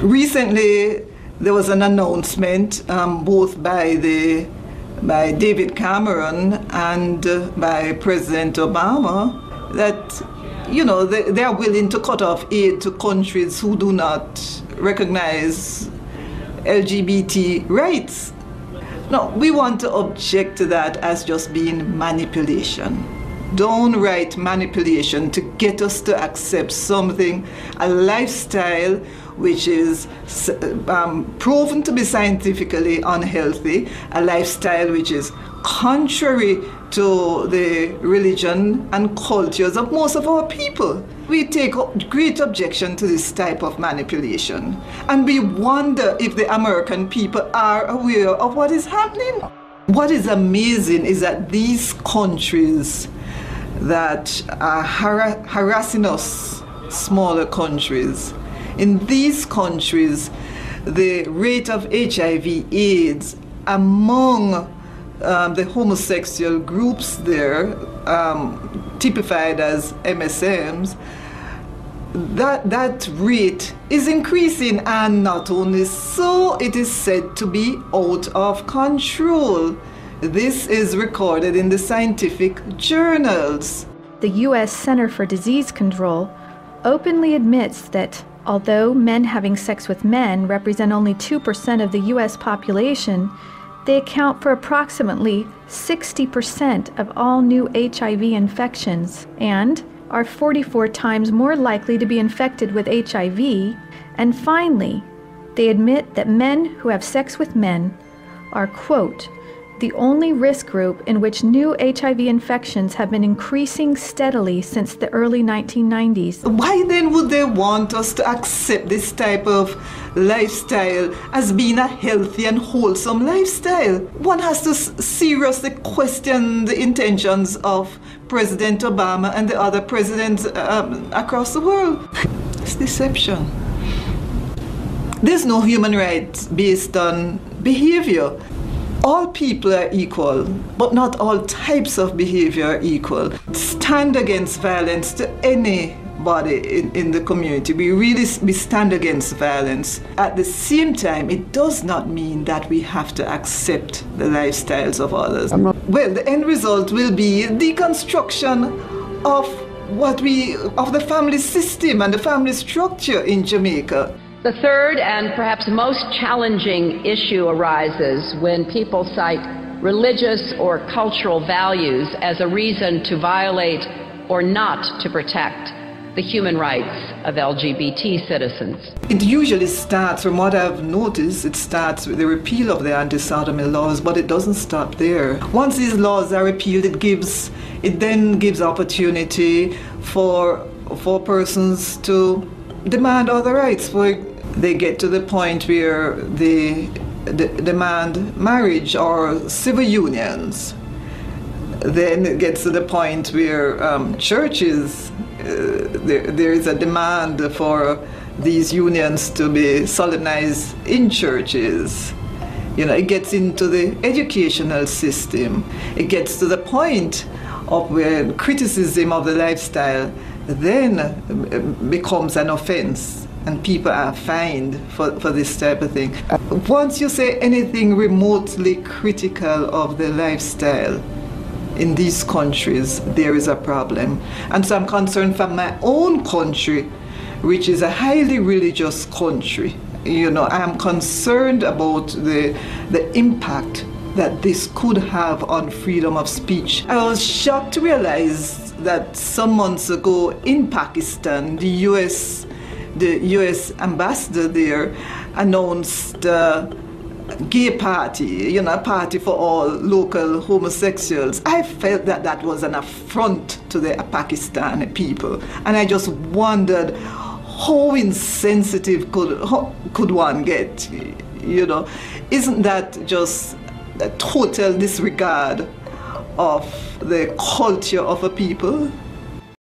Recently, there was an announcement both by David Cameron and by President Obama that, you know, they are willing to cut off aid to countries who do not recognize LGBT rights. Now, we want to object to that as just being manipulation. Downright manipulation to get us to accept something, a lifestyle which is proven to be scientifically unhealthy, a lifestyle which is contrary to the religion and cultures of most of our people. We take great objection to this type of manipulation, and we wonder if the American people are aware of what is happening. What is amazing is that these countries that are harassing us, smaller countries, in these countries, the rate of HIV/AIDS among the homosexual groups there, typified as MSMs, that rate is increasing, and not only so, it is said to be out of control. This is recorded in the scientific journals. The U.S. Center for Disease Control openly admits that although men having sex with men represent only 2% of the U.S. population, they account for approximately 60% of all new HIV infections and are 44 times more likely to be infected with HIV. And finally, they admit that men who have sex with men are, quote, the only risk group in which new HIV infections have been increasing steadily since the early 1990s. Why then would they want us to accept this type of lifestyle as being a healthy and wholesome lifestyle? One has to seriously question the intentions of President Obama and the other presidents across the world. It's deception. There's no human rights based on behavior. All people are equal, but not all types of behavior are equal. Stand against violence to anybody in the community. We stand against violence. At the same time, it does not mean that we have to accept the lifestyles of others. Well, the end result will be deconstruction of the family system and the family structure in Jamaica. The third and perhaps most challenging issue arises when people cite religious or cultural values as a reason to violate or not to protect the human rights of LGBT citizens. It usually starts, from what I've noticed, it starts with the repeal of the anti-sodomy laws, but it doesn't stop there. Once these laws are repealed, it then gives opportunity for persons to demand other rights. They get to the point where they demand marriage or civil unions. Then it gets to the point where churches, there is a demand for these unions to be solemnized in churches. You know, it gets into the educational system. It gets to the point of where criticism of the lifestyle then becomes an offense, and people are fined for this type of thing. Once you say anything remotely critical of the lifestyle in these countries, there is a problem. And so I'm concerned for my own country, which is a highly religious country. You know, I am concerned about the impact that this could have on freedom of speech. I was shocked to realize that some months ago in Pakistan, the US ambassador there announced a gay party, you know, a party for all local homosexuals. I felt that that was an affront to the Pakistani people, and I just wondered how insensitive could one get, you know? Isn't that just a total disregard of the culture of a people?